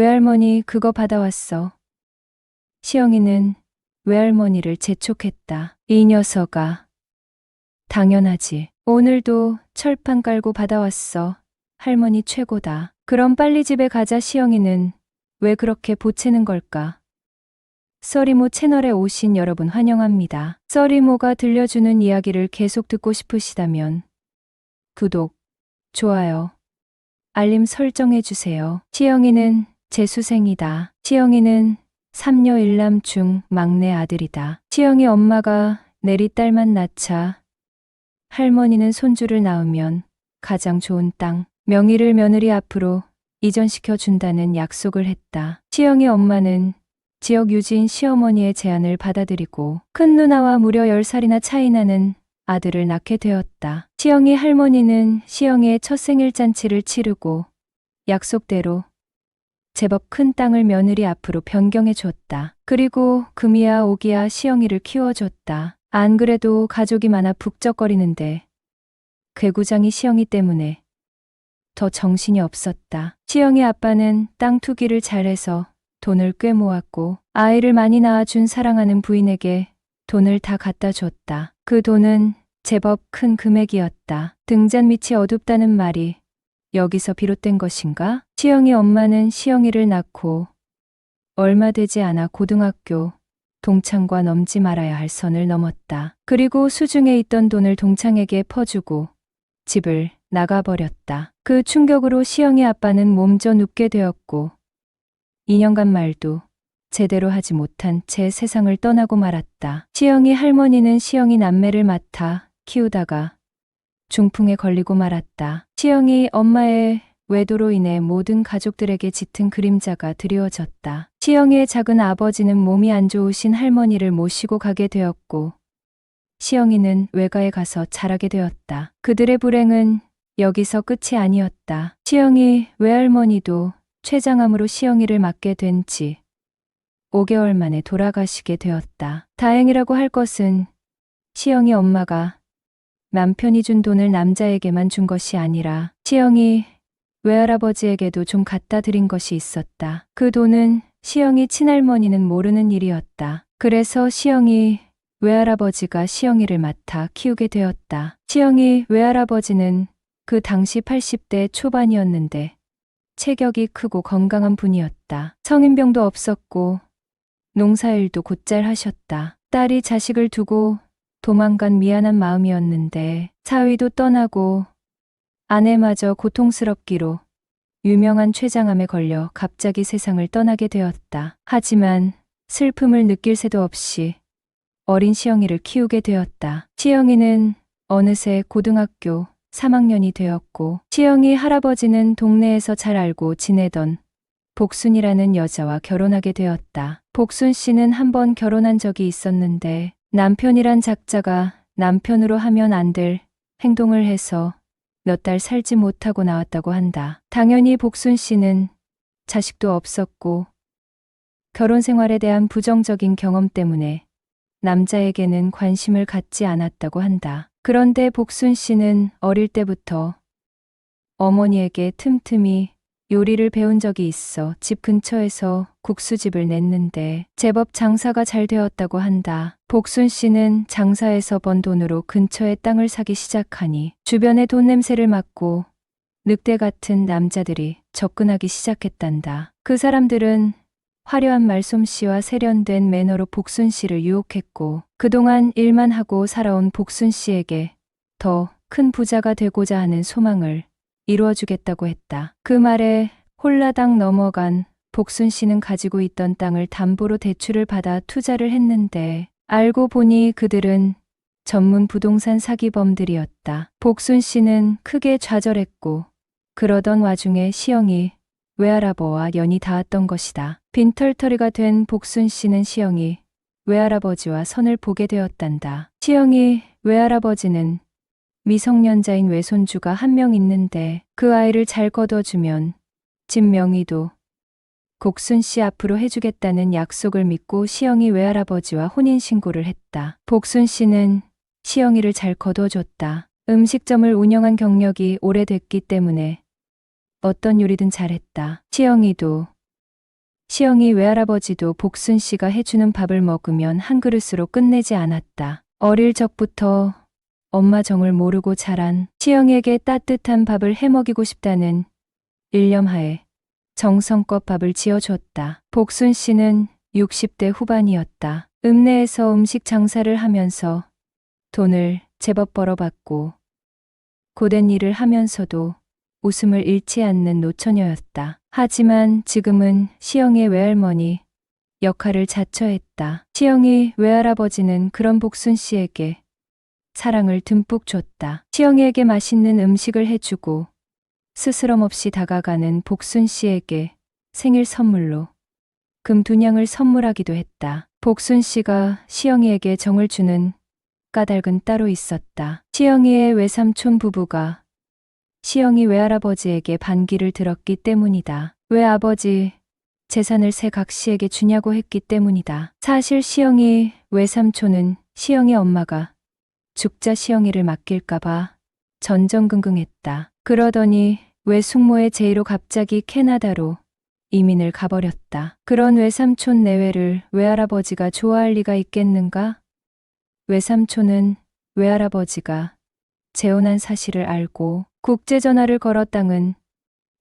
외할머니 그거 받아왔어. 시영이는 외할머니를 재촉했다. 이 녀석아. 당연하지. 오늘도 철판 깔고 받아왔어. 할머니 최고다. 그럼 빨리 집에 가자. 시영이는 왜 그렇게 보채는 걸까? 써리모 채널에 오신 여러분 환영합니다. 써리모가 들려주는 이야기를 계속 듣고 싶으시다면 구독, 좋아요, 알림 설정해주세요. 시영이는 재수생이다. 시영이는 3녀 1남 중 막내 아들이다. 시영이 엄마가 내리 딸만 낳자 할머니는 손주를 낳으면 가장 좋은 땅, 명의를 며느리 앞으로 이전시켜 준다는 약속을 했다. 시영이 엄마는 지역 유지인 시어머니의 제안을 받아들이고 큰 누나와 무려 10살이나 차이 나는 아들을 낳게 되었다. 시영이 할머니는 시영이의 첫 생일 잔치를 치르고 약속대로 제법 큰 땅을 며느리 앞으로 변경해 줬다. 그리고 금이야 오기야 시영이를 키워줬다. 안 그래도 가족이 많아 북적거리는데 괴구장이 시영이 때문에 더 정신이 없었다. 시영이 아빠는 땅 투기를 잘해서 돈을 꽤 모았고 아이를 많이 낳아준 사랑하는 부인에게 돈을 다 갖다 줬다. 그 돈은 제법 큰 금액이었다. 등잔 밑이 어둡다는 말이 여기서 비롯된 것인가? 시영이 엄마는 시영이를 낳고 얼마 되지 않아 고등학교 동창과 넘지 말아야 할 선을 넘었다. 그리고 수중에 있던 돈을 동창에게 퍼주고 집을 나가버렸다. 그 충격으로 시영이 아빠는 몸져 눕게 되었고 2년간 말도 제대로 하지 못한 채 세상을 떠나고 말았다. 시영이 할머니는 시영이 남매를 맡아 키우다가 중풍에 걸리고 말았다. 시영이 엄마의 외도로 인해 모든 가족들에게 짙은 그림자가 드리워졌다. 시영이의 작은 아버지는 몸이 안 좋으신 할머니를 모시고 가게 되었고 시영이는 외가에 가서 자라게 되었다. 그들의 불행은 여기서 끝이 아니었다. 시영이 외할머니도 췌장암으로 시영이를 맞게 된 지 5개월 만에 돌아가시게 되었다. 다행이라고 할 것은 시영이 엄마가 남편이 준 돈을 남자에게만 준 것이 아니라 시영이 외할아버지에게도 좀 갖다 드린 것이 있었다. 그 돈은 시영이 친할머니는 모르는 일이었다. 그래서 시영이 외할아버지가 시영이를 맡아 키우게 되었다. 시영이 외할아버지는 그 당시 80대 초반이었는데 체격이 크고 건강한 분이었다. 성인병도 없었고 농사일도 곧잘 하셨다. 딸이 자식을 두고 도망간 미안한 마음이었는데 사위도 떠나고 아내마저 고통스럽기로 유명한 췌장암에 걸려 갑자기 세상을 떠나게 되었다. 하지만 슬픔을 느낄 새도 없이 어린 시영이를 키우게 되었다. 시영이는 어느새 고등학교 3학년이 되었고 시영이 할아버지는 동네에서 잘 알고 지내던 복순이라는 여자와 결혼하게 되었다. 복순 씨는 한 번 결혼한 적이 있었는데 남편이란 작자가 남편으로 하면 안 될 행동을 해서 몇 달 살지 못하고 나왔다고 한다. 당연히 복순 씨는 자식도 없었고 결혼 생활에 대한 부정적인 경험 때문에 남자에게는 관심을 갖지 않았다고 한다. 그런데 복순 씨는 어릴 때부터 어머니에게 틈틈이 요리를 배운 적이 있어 집 근처에서 국수집을 냈는데 제법 장사가 잘 되었다고 한다. 복순 씨는 장사에서 번 돈으로 근처에 땅을 사기 시작하니 주변의 돈 냄새를 맡고 늑대 같은 남자들이 접근하기 시작했단다. 그 사람들은 화려한 말솜씨와 세련된 매너로 복순 씨를 유혹했고 그동안 일만 하고 살아온 복순 씨에게 더 큰 부자가 되고자 하는 소망을 이루어주겠다고 했다. 그 말에 홀라당 넘어간 복순 씨는 가지고 있던 땅을 담보로 대출을 받아 투자를 했는데 알고 보니 그들은 전문 부동산 사기범들이었다. 복순 씨는 크게 좌절했고 그러던 와중에 시영이 외할아버와 연이 닿았던 것이다. 빈털터리가 된 복순 씨는 시영이 외할아버지와 선을 보게 되었단다. 시영이 외할아버지는 미성년자인 외손주가 한 명 있는데 그 아이를 잘 거둬주면 집 명의도 곡순 씨 앞으로 해주겠다는 약속을 믿고 시영이 외할아버지와 혼인신고를 했다. 복순 씨는 시영이를 잘 거둬줬다. 음식점을 운영한 경력이 오래됐기 때문에 어떤 요리든 잘했다. 시영이도 시영이 외할아버지도 복순 씨가 해주는 밥을 먹으면 한 그릇으로 끝내지 않았다. 어릴 적부터 엄마 정을 모르고 자란 시영이에게 따뜻한 밥을 해먹이고 싶다는 일념하에 정성껏 밥을 지어줬다. 복순 씨는 60대 후반이었다. 읍내에서 음식 장사를 하면서 돈을 제법 벌어봤고 고된 일을 하면서도 웃음을 잃지 않는 노처녀였다. 하지만 지금은 시영이의 외할머니 역할을 자처했다. 시영이 외할아버지는 그런 복순 씨에게 사랑을 듬뿍 줬다. 시영이에게 맛있는 음식을 해주고 스스럼 없이 다가가는 복순 씨에게 생일 선물로 금 2냥을 선물하기도 했다. 복순 씨가 시영이에게 정을 주는 까닭은 따로 있었다. 시영이의 외삼촌 부부가 시영이 외할아버지에게 반기를 들었기 때문이다. 외아버지 재산을 새 각시에게 주냐고 했기 때문이다. 사실 시영이 외삼촌은 시영이 엄마가 죽자 시영이를 맡길까봐 전전긍긍했다. 그러더니 외숙모의 제의로 갑자기 캐나다로 이민을 가버렸다. 그런 외삼촌 내외를 외할아버지가 좋아할 리가 있겠는가? 외삼촌은 외할아버지가 재혼한 사실을 알고 국제전화를 걸어 땅은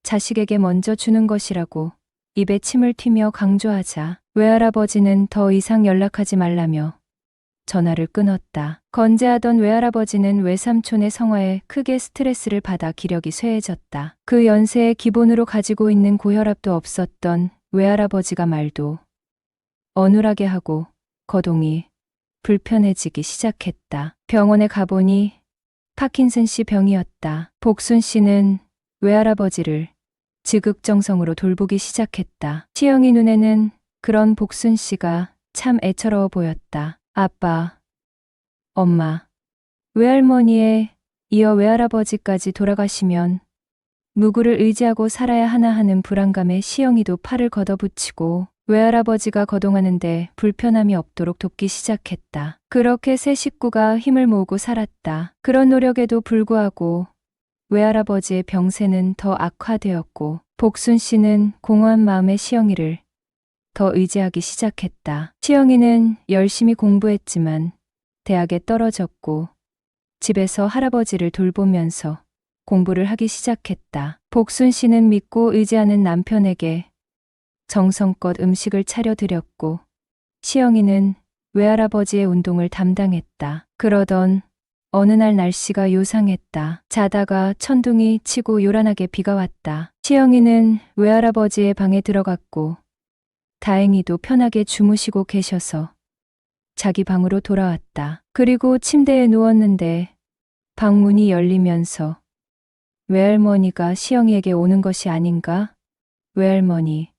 자식에게 먼저 주는 것이라고 입에 침을 튀며 강조하자 외할아버지는 더 이상 연락하지 말라며 전화를 끊었다. 건재하던 외할아버지는 외삼촌의 성화에 크게 스트레스를 받아 기력이 쇠해졌다. 그 연세에 기본으로 가지고 있는 고혈압도 없었던 외할아버지가 말도 어눌하게 하고 거동이 불편해지기 시작했다. 병원에 가보니 파킨슨 씨 병이었다. 복순 씨는 외할아버지를 지극정성으로 돌보기 시작했다. 시영이 눈에는 그런 복순 씨가 참 애처로워 보였다. 아빠, 엄마, 외할머니에 이어 외할아버지까지 돌아가시면 누구를 의지하고 살아야 하나 하는 불안감에 시영이도 팔을 걷어붙이고 외할아버지가 거동하는데 불편함이 없도록 돕기 시작했다. 그렇게 세 식구가 힘을 모으고 살았다. 그런 노력에도 불구하고 외할아버지의 병세는 더 악화되었고 복순 씨는 공허한 마음의 시영이를 더 의지하기 시작했다. 시영이는 열심히 공부했지만 대학에 떨어졌고 집에서 할아버지를 돌보면서 공부를 하기 시작했다. 복순 씨는 믿고 의지하는 남편에게 정성껏 음식을 차려드렸고 시영이는 외할아버지의 운동을 담당했다. 그러던 어느 날 날씨가 요상했다. 자다가 천둥이 치고 요란하게 비가 왔다. 시영이는 외할아버지의 방에 들어갔고 다행히도 편하게 주무시고 계셔서 자기 방으로 돌아왔다. 그리고 침대에 누웠는데 방문이 열리면서 외할머니가 시영이에게 오는 것이 아닌가? 외할머니,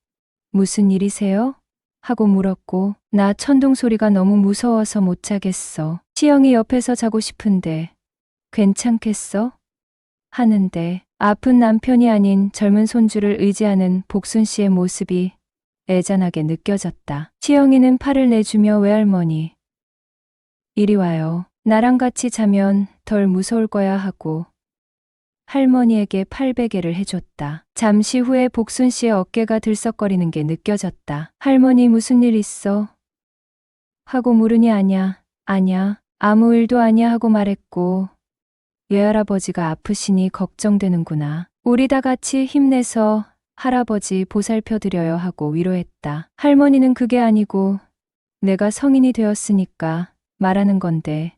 무슨 일이세요? 하고 물었고 나 천둥 소리가 너무 무서워서 못 자겠어. 시영이 옆에서 자고 싶은데 괜찮겠어? 하는데 아픈 남편이 아닌 젊은 손주를 의지하는 복순 씨의 모습이 애잔하게 느껴졌다. 시영이는 팔을 내주며 외할머니, 이리 와요. 나랑 같이 자면 덜 무서울 거야 하고 할머니에게 팔베개를 해줬다. 잠시 후에 복순 씨의 어깨가 들썩거리는 게 느껴졌다. 할머니 무슨 일 있어? 하고 물으니 아냐, 아무 일도 아니야 하고 말했고 외할아버지가 아프시니 걱정되는구나. 우리 다 같이 힘내서 할아버지 보살펴드려요 하고 위로했다. 할머니는 그게 아니고 내가 성인이 되었으니까 말하는 건데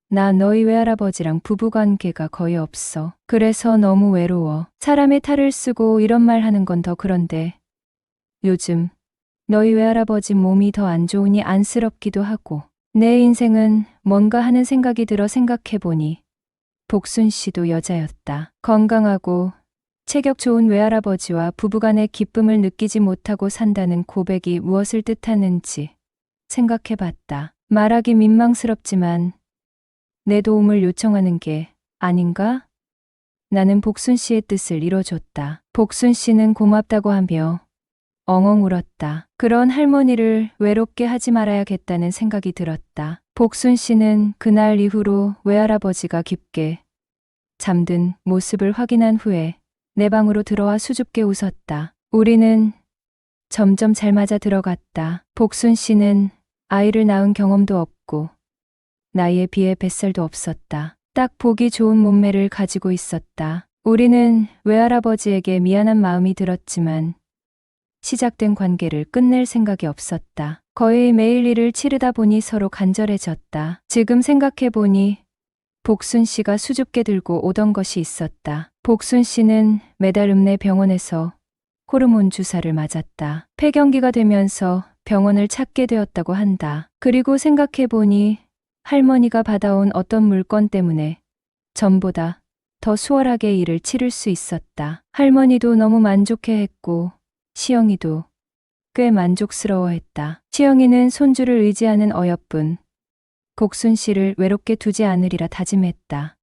나 너희 외할아버지랑 부부관계가 거의 없어. 그래서 너무 외로워. 사람의 탈을 쓰고 이런 말 하는 건 더 그런데 요즘 너희 외할아버지 몸이 더 안 좋으니 안쓰럽기도 하고 내 인생은 뭔가 하는 생각이 들어 생각해보니 복순 씨도 여자였다. 건강하고 체격 좋은 외할아버지와 부부간의 기쁨을 느끼지 못하고 산다는 고백이 무엇을 뜻하는지 생각해봤다. 말하기 민망스럽지만 내 도움을 요청하는 게 아닌가? 나는 복순 씨의 뜻을 이뤄줬다. 복순 씨는 고맙다고 하며 엉엉 울었다. 그런 할머니를 외롭게 하지 말아야겠다는 생각이 들었다. 복순 씨는 그날 이후로 외할아버지가 깊게 잠든 모습을 확인한 후에 내 방으로 들어와 수줍게 웃었다. 우리는 점점 잘 맞아 들어갔다. 복순 씨는 아이를 낳은 경험도 없고 나이에 비해 뱃살도 없었다. 딱 보기 좋은 몸매를 가지고 있었다. 우리는 외할아버지에게 미안한 마음이 들었지만 시작된 관계를 끝낼 생각이 없었다. 거의 매일 일을 치르다 보니 서로 간절해졌다. 지금 생각해보니 복순 씨가 수줍게 들고 오던 것이 있었다. 복순 씨는 매달 읍내 병원에서 호르몬 주사를 맞았다. 폐경기가 되면서 병원을 찾게 되었다고 한다. 그리고 생각해보니 할머니가 받아온 어떤 물건 때문에 전보다 더 수월하게 일을 치를 수 있었다. 할머니도 너무 만족해했고 시영이도 꽤 만족스러워했다. 시영이는 손주를 의지하는 어여쁜 복순 씨를 외롭게 두지 않으리라 다짐했다.